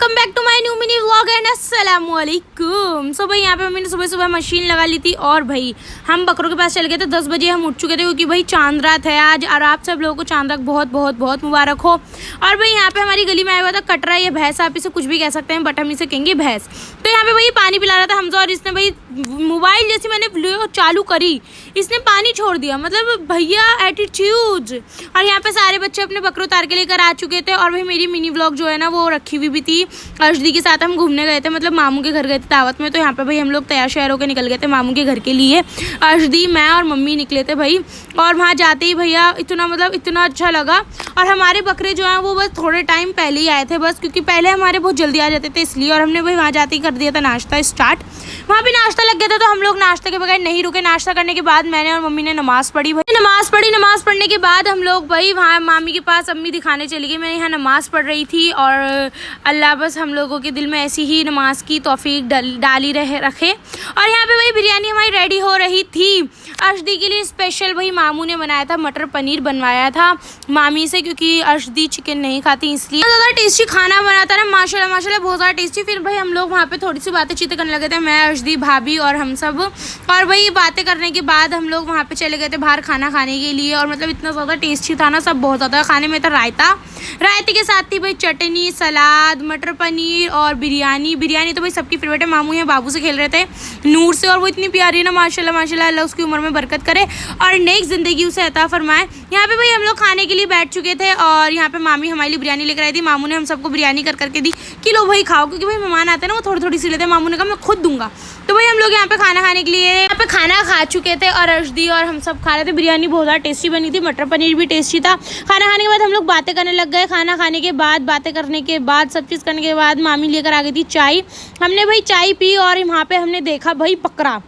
Welcome back to my new mini vlog and अस्सलाम वालेकुम। सो भाई यहाँ पे मम्मी ने सुबह सुबह मशीन लगा ली थी और भाई हम बकरों के पास चल गए थे। 10 बजे हम उठ चुके थे क्योंकि भाई चांद रात है आज और आप सब लोगों को चांद रात बहुत बहुत बहुत मुबारक हो। और भाई यहाँ पे हमारी गली में आया हुआ था कटरा, ये भैंस, आप इसे कुछ भी कह सकते हैं बट हम इसे कहेंगे भैंस। तो यहाँ पे भाई पानी पिला रहा था हमजा और इसने भाई मोबाइल जैसे मैंने वीडियो चालू करी इसने पानी छोड़ दिया, मतलब भैया एटीट्यूड। और यहाँ पे सारे बच्चे अपने बकरों उतार के लेकर आ चुके थे और भाई मेरी मिनी व्लॉग जो है ना वो रखी हुई भी थी। अर्शदी के साथ हम घूमने गए थे, मतलब मामू के घर गए थे दावत में। तो यहाँ पे भाई हम लोग तैयार शहर होकर निकल गए थे मामू के घर के लिए। अर्शदी, मैं और मम्मी निकले थे भाई। और वहाँ जाते ही भैया इतना अच्छा लगा। और हमारे बकरे जो हैं वो बस थोड़े टाइम पहले ही आए थे बस, क्योंकि पहले हमारे बहुत जल्दी आ जाते थे इसलिए। और हमने भाई वहाँ जाते ही कर दिया था नाश्ता स्टार्ट। वहाँ भी नाश्ता लग गया था तो हम लोग नाश्ते के बगैर नहीं रुके। नाश्ता करने के बाद मैंने और मम्मी ने नमाज़ पढ़ी भाई। नमाज़ पढ़ने के बाद हम लोग भाई वहाँ मामी के पास अम्मी दिखाने चली गई। मैं यहाँ नमाज़ पढ़ रही थी और अल्लाह बस हम लोगों के दिल में ऐसी ही नमाज की तौफीक डाली रखे। और यहाँ पे भाई बिरयानी हमारी रेडी हो रही थी अर्शदी के लिए स्पेशल। भाई मामू ने बनाया था, मटर पनीर बनवाया था मामी से, क्योंकि अर्शदी चिकन नहीं खाती इसलिए। ज़्यादा टेस्टी खाना बना था ना, माशाल्लाह बहुत ज़्यादा टेस्टी। फिर भाई हम लोग वहाँ पे थोड़ी सी बातें चीतें करने लगे थे, मैं, अर्शदी, भाभी और हम सब। और भाई बातें करने के बाद हम लोग वहाँ पे चले गए थे बाहर खाना खाने के लिए। और मतलब इतना ज़्यादा टेस्टी था ना, सब बहुत ज़्यादा। खाने में था रायते के साथ थी भाई चटनी, सलाद, मटर पनीर और बिरयानी तो भाई सबकी फेवरेट है। मामू यहाँ बाबू से खेल रहे थे नूर से और वो इतनी प्यारी है ना, माशाल्लाह अल्लाह उसकी उम्र में बरकत करे और नेक्स्ट ज़िंदगी उसे अता फरमाए। यहाँ पे भाई हम लोग खाने के लिए बैठ चुके थे और यहाँ पे मामी हमारे लिए बिरयानी लेकर आई थी। मामू ने हम सबको बिरयानी कर करके दी कि लो भाई खाओ, क्योंकि भाई मेहमान आते हैं ना वो थोड़ी सी लेते हैं। मामू ने कहा मैं खुद दूंगा। तो भाई हम लोग यहाँ पे खाना खाने के लिए यहाँ पे खाना खा चुके थे और अर्शदी और हम सब खा रहे थे। बिरयानी बहुत ज़्यादा टेस्टी बनी थी, मटर पनीर भी टेस्टी था। खाना खाने के बाद हम लोग बातें करने लग गए। खाना खाने के बाद बातें करने के बाद सब चीज़ करने के बाद मामी लेकर आ गई थी चाय। हमने भाई चाय पी और वहाँ पे हमने देखा भाई बकरा,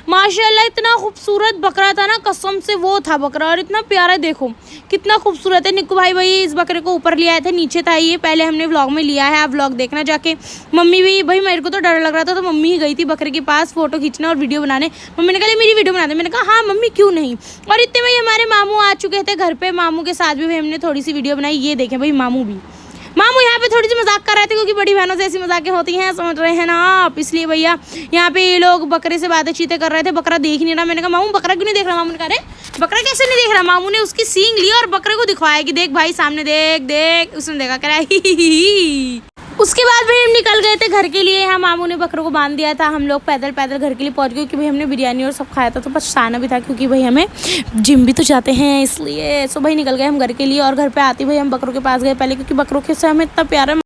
माशाल्लाह इतना खूबसूरत बकरा था ना, कसम से वो था बकरा और इतना प्यारा, देखो कितना खूबसूरत है। निक्कू भाई इस बकरे को ऊपर ले आए थे, नीचे था ये, पहले हमने व्लॉग में लिया है, आप व्लॉग देखना जाके। मम्मी भी भाई, मेरे को तो डर लग रहा था तो मम्मी ही गई थी बकरे के पास फोटो खींचने और वीडियो बनाने। मम्मी ने कहा मेरी वीडियो बना दे, मैंने कहा हाँ मम्मी क्यों नहीं। और इतने में हमारे मामू आ चुके थे घर पर, मामू के साथ भी भाई हमने थोड़ी सी वीडियो बनाई। ये देखें भाई मामू यहाँ पे थोड़ी सी मजाक कर रहे थे, क्योंकि बड़ी बहनों से ऐसी मजाकें होती हैं, समझ रहे हैं ना आप, इसलिए भैया यहाँ पे ये लोग बकरे से बातें चीतें कर रहे थे। बकरा देख नहीं रहा। मैंने कहा मामू बकरा क्यों नहीं देख रहा। मामू ने कहा अरे बकरा कैसे नहीं देख रहा। मामू ने उसकी सींग ली और बकरे को दिखवाया कि देख भाई सामने देख। उसने देखा कह रहा उसके बाद भाई हम निकल गए थे घर के लिए। यहाँ मामू ने बकरों को बांध दिया था, हम लोग पैदल घर के लिए पहुँच गए, क्योंकि भाई हमने बिरयानी और सब खाया था तो पछताना भी था, क्योंकि भाई हमें जिम भी तो जाते हैं इसलिए। सो भाई निकल गए हम घर के लिए और घर पे आते भाई हम बकरों के पास गए पहले, क्योंकि बकरों के से हमें इतना प्यारा